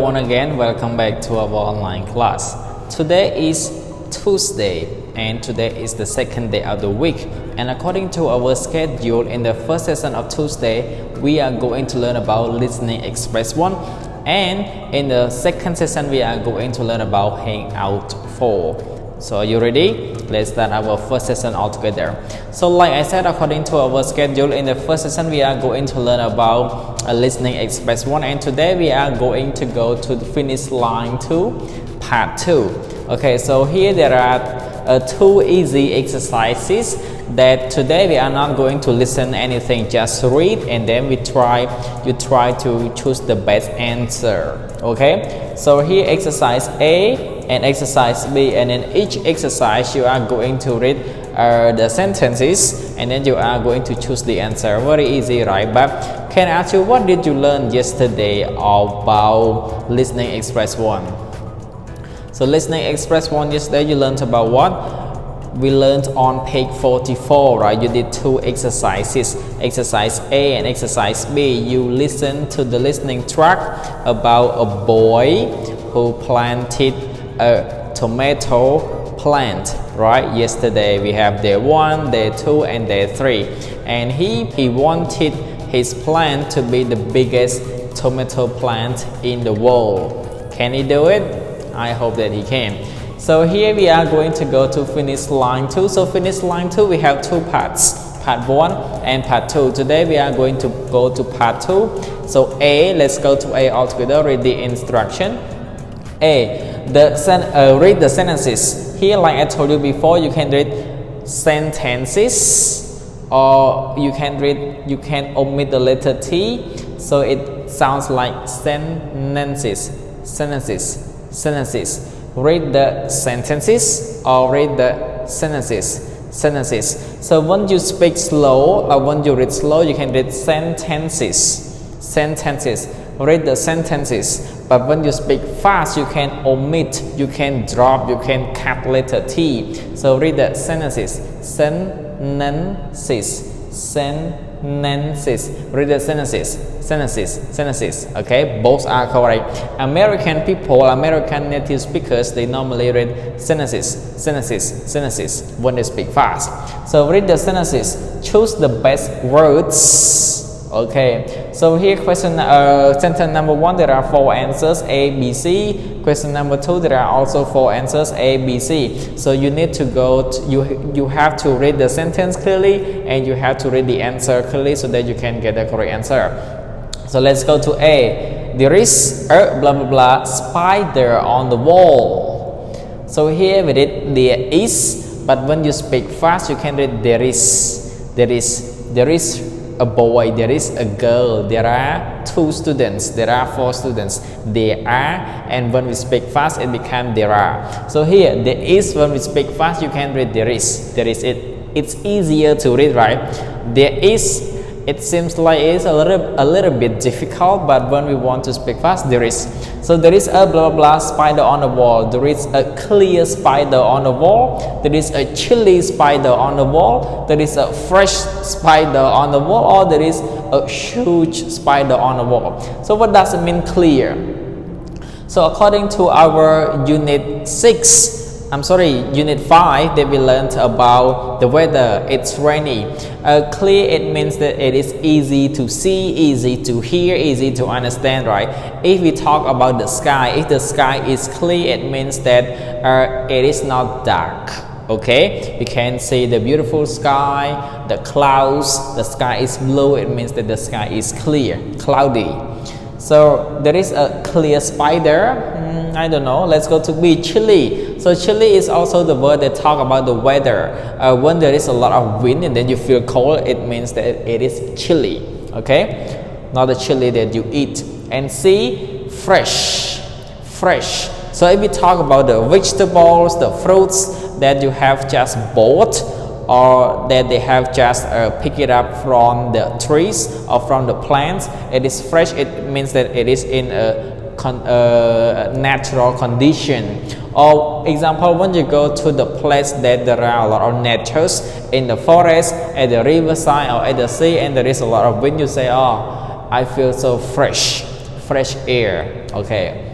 everyone again, welcome back to our online class. Today is Tuesday and today is the second day of the week, and according to our schedule, in the first session of Tuesday we are going to learn about listening express 1, and in the second session we are going to learn about hangout 4. So are you ready? Let's start our first session all together. So like I said, according to our schedule, in the first session we are going to learn about listening express 1, and today we are going to go to the finish line 2, part 2. Okay, so here there are 2 easy exercises that today we are not going to listen anything, just read, and then you try to choose the best answer. Okay, so here exercise A and exercise B, and in each exercise you are going to read the sentences and then you are going to choose the answer. Very easy, right? But can I ask you, what did you learn yesterday about listening express 1? So listening express 1, yesterday you learned about what? We learned on page 44, right? You did 2 exercises, exercise A and exercise B. You listened to the listening track about a boy who planted a tomato plant, right? Yesterday we have day 1, day 2 and day 3, and he wanted his plant to be the biggest tomato plant in the world. Can he do it? I hope that he can. So here we are going to go to finish line 2. So finish line 2 we have 2 parts, part 1 and part 2. Today we are going to go to part 2. So A, let's go to A all together. Read the instruction. A, read the sentences. Here, like I told you before, you can read sentences, or you can omit the letter T, so it sounds like sentences. Read the sentences or read the sentences. So when you speak slow or when you read slow, you can read sentences. Read the sentences. But when you speak fast, you can omit, you can drop, you can cut letter T. So read the sentences. Read the sentences. Okay, both are correct. American people, American native speakers, they normally read sentences when they speak fast. So read the sentences. Choose the best words. Okay, so here sentence number 1, there are 4 answers, A, B, C. Question number 2, there are also 4 answers, A, B, C. So you need to go you have to read the sentence clearly and you have to read the answer clearly so that you can get the correct answer. So let's go to A. There is a blah blah blah spider on the wall. So here we read there is, but when you speak fast you can read there is a boy, there is a girl, there are 2 students, there are 4 students, there are, and when we speak fast it becomes there are. So here there is, when we speak fast you can read there is it. It's easier to read, right? There is, it seems like it's a little bit difficult, but when we want to speak fast, there is. So there is a blah blah blah spider on the wall. There is a clear spider on the wall. There is a chili spider on the wall. There is a fresh spider on the wall, or there is a huge spider on the wall. So what does it mean, clear? So according to our unit 5 that we learned about the weather, it's rainy. Clear, it means that it is easy to see, easy to hear, easy to understand, right? If we talk about the sky, if the sky is clear, it means that it is not dark. Okay, you can see the beautiful sky, the clouds, the sky is blue, it means that the sky is clear, cloudy. So there is a clear spider. I don't know. Let's go to B, chilly. So chilly is also the word that talk about the weather. When there is a lot of wind and then you feel cold, it means that it is chilly. Okay, not the chili that you eat. And C, fresh. So if we talk about the vegetables, the fruits that you have just bought, or that they have just picked it up from the trees or from the plants, it is fresh. It means that it is in a natural condition. Or example, when you go to the place that there are a lot of natures in the forest, at the riverside or at the sea, and there is a lot of wind, you say, oh, I feel so fresh air. Okay,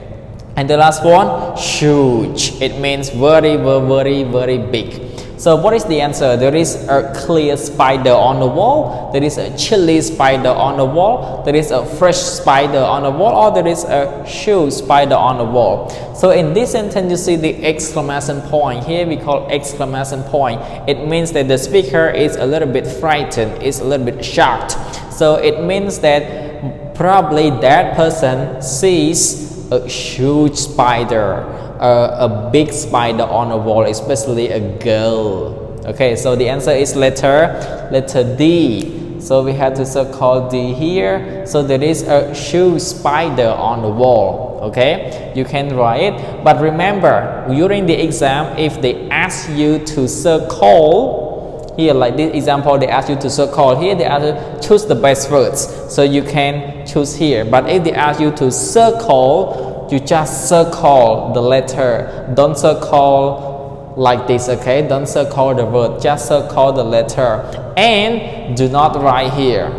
And the last one, huge. It means very, very, very big. So what is the answer? There is a clear spider on the wall, there is a chili spider on the wall, there is a fresh spider on the wall, or there is a huge spider on the wall. So in this sentence you see the exclamation point. Here we call exclamation point. It means that the speaker is a little bit frightened, is a little bit shocked. So it means that probably that person sees a huge spider, a big spider on the wall, especially a girl. Okay, so the answer is letter D. So we have to circle D here. So there is a huge spider on the wall. Okay, you can write it. But remember, during the exam, if they ask you to circle here, like this example, they ask you to circle here, they ask you to choose the best words. So you can choose here. But if they ask you to circle, you just circle the letter. Don't circle like this, okay? Don't circle the word, just circle the letter. And do not write here,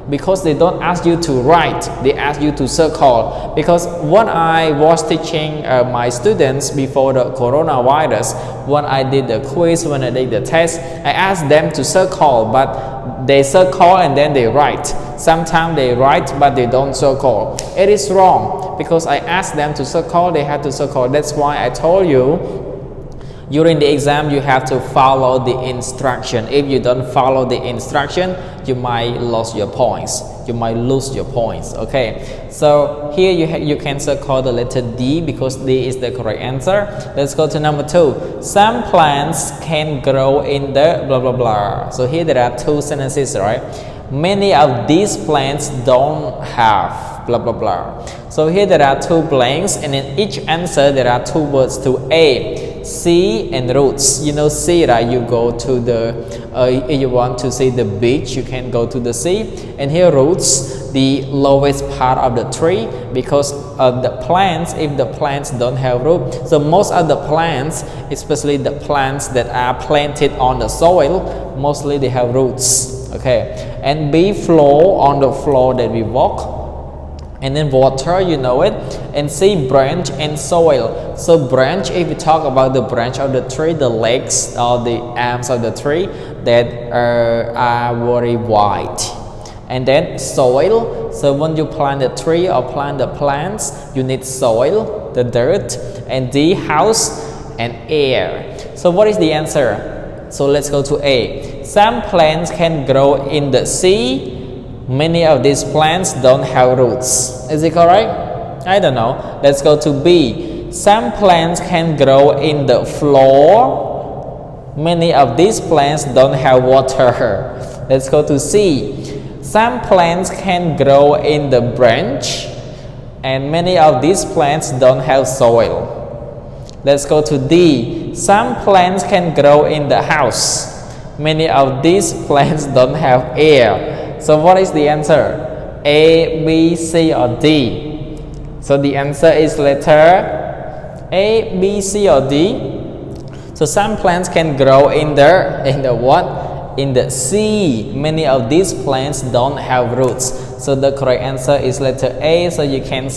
because they don't ask you to write, they ask you to circle. Because when I was teaching my students before the coronavirus, when I did the quiz, when I did the test, I asked them to circle, but they circle and then they write. Sometimes they write but they don't circle. It is wrong, because I asked them to circle, they had to circle. That's why I told you during the exam you have to follow the instruction. If you don't follow the instruction, you might lose your points. You might lose your points. Okay, so here you can circle the letter D, because D is the correct answer. Let's go to number 2. Some plants can grow in the blah blah blah. So here there are 2 sentences, right? Many of these plants don't have blah blah blah. So here there are 2 blanks, and in each answer there are 2 words to A, sea, and roots. You know sea, right? You go to the if you want to see the beach, you can go to the sea. And here roots, the lowest part of the tree, because of the plants, if the plants don't have root. So most of the plants, especially the plants that are planted on the soil, mostly they have roots. Okay, and B, flow, on the floor that we walk. And then water, you know it. And C, branch and soil. So branch, if we talk about the branch of the tree, the legs or the arms of the tree that are very wide. And then soil, so when you plant a tree or plant the plants, you need soil, the dirt. And D, house and air. So what is the answer? So let's go to A. Some plants can grow in the sea. Many of these plants don't have roots. Is it correct? I don't know. Let's go to B. Some plants can grow in the floor. Many of these plants don't have water. Let's go to C. Some plants can grow in the branch, and many of these plants don't have soil. Let's go to D. Some plants can grow in the house. Many of these plants don't have air. So what is the answer? A, B, C, or D? So the answer is letter A, B, C, or D. So some plants can grow in the what? In the sea. Many of these plants don't have roots. So the correct answer is letter A. So you can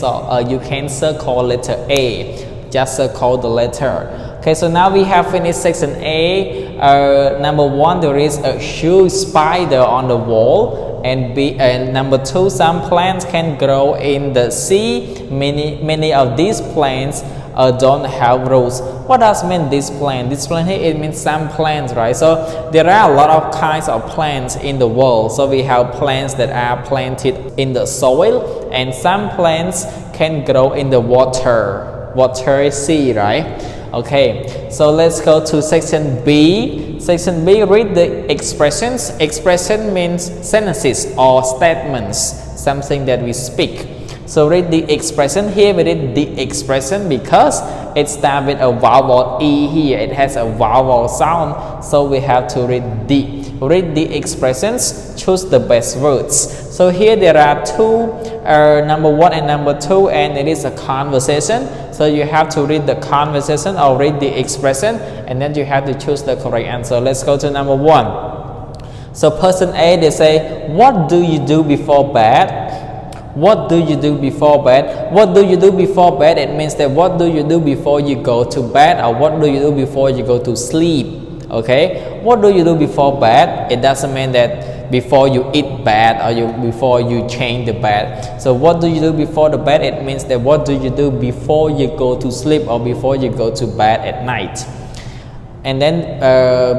circle letter A. Just circle the letter. Okay, so now we have finished section A. Number 1, there is a huge spider on the wall. And B, and number 2, some plants can grow in the sea. Many of these plants don't have roots. What does mean this plant? This plant here, it means some plants, right? So there are a lot of kinds of plants in the world. So we have plants that are planted in the soil, and some plants can grow in the water. Water is sea, right? Okay, so let's go to section B. Section B, read the expressions. Expression means sentences or statements, something that we speak. So read the expression. Here we read the expression because it starts with a vowel E here. It has a vowel sound, so we have to read the. Read the expressions, choose the best words. So here there are 2, number 1 and number 2, and it is a conversation. So you have to read the conversation or read the expression, and then you have to choose the correct answer. Let's go to number 1. So person A, they say, what do you do before bed? What do you do before bed? What do you do before bed? It means that what do you do before you go to bed, or what do you do before you go to sleep? Okay, what do you do before bed? It doesn't mean that before you eat bed or before you change the bed. So what do you do before the bed? It means that what do you do before you go to sleep or before you go to bed at night. And then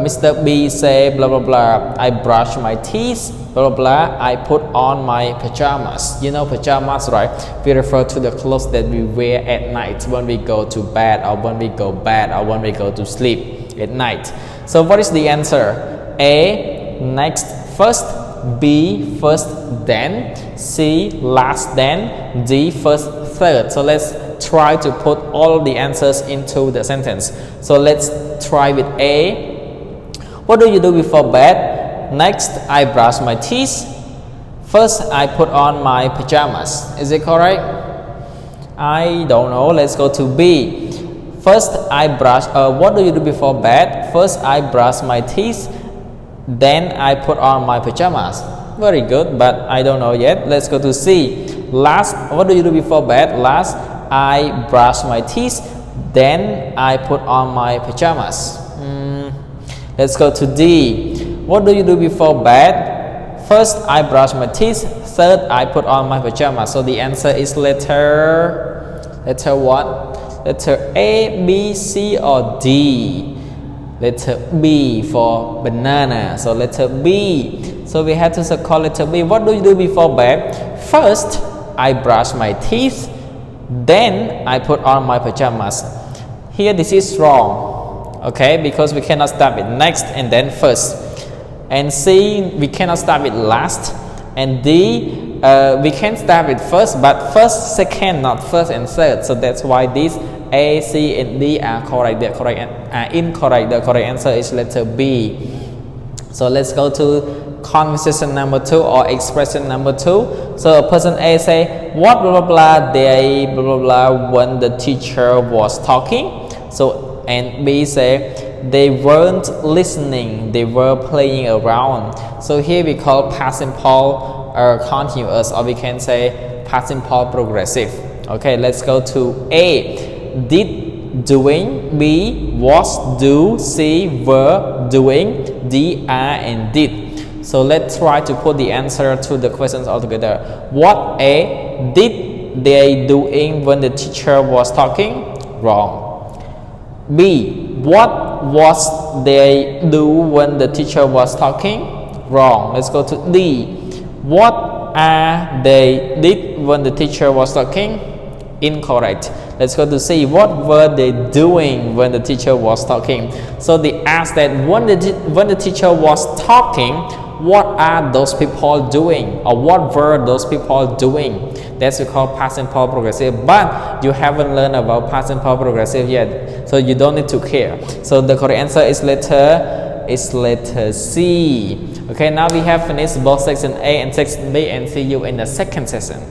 Mr. B say blah blah blah, I brush my teeth, blah blah blah, I put on my pajamas. You know pajamas, right? We refer to the clothes that we wear at night when we go to bed or when we go bed or when we go to sleep at night. So what is the answer? A, next first, B, first then, C, last then, D, first third. So let's try to put all the answers into the sentence. So let's try with A. What do you do before bed? Next, I brush my teeth. First, I put on my pajamas. Is it correct? I don't know. Let's go to B. First, I brush. What do you do before bed? First, I brush my teeth. Then, I put on my pajamas. Very good, but I don't know yet. Let's go to C. Last, what do you do before bed? Last, I brush my teeth. Then, I put on my pajamas. Let's go to D. What do you do before bed? First, I brush my teeth. Third, I put on my pajamas. So the answer is letter what? Letter A, B, C, or D? Letter B for banana. So letter B. So we have to circle letter B. What do you do before bed? First, I brush my teeth. Then I put on my pajamas. Here this is wrong. Okay, because we cannot start with next and then first. And C, we cannot start with last. And D, we can start with first, but first, second, not first and third. So that's why these A, C, and D are correct. They're incorrect. The correct answer is letter B. So let's go to conversation number 2 or expression number 2. So person A say, what blah blah blah they blah blah blah when the teacher was talking. So and B say, they weren't listening, they were playing around. So here we call past simple continuous, or we can say past simple progressive. Okay, let's go to A. Did, doing. B, was, do. C, were, doing. D, are, and did. So let's try to put the answer to the questions all together. What A, did they doing when the teacher was talking? Wrong. B, what was they do when the teacher was talking? Wrong. Let's go to D. What are they did when the teacher was talking? Incorrect. Let's go to C. What were they doing when the teacher was talking? So they asked that when the teacher was talking, what are those people doing, or what were those people doing? That's we call past simple progressive, but you haven't learned about past simple progressive yet, so you don't need to care. So the correct answer is letter C. Okay, now we have finished both section A and section B, and see you in the second session.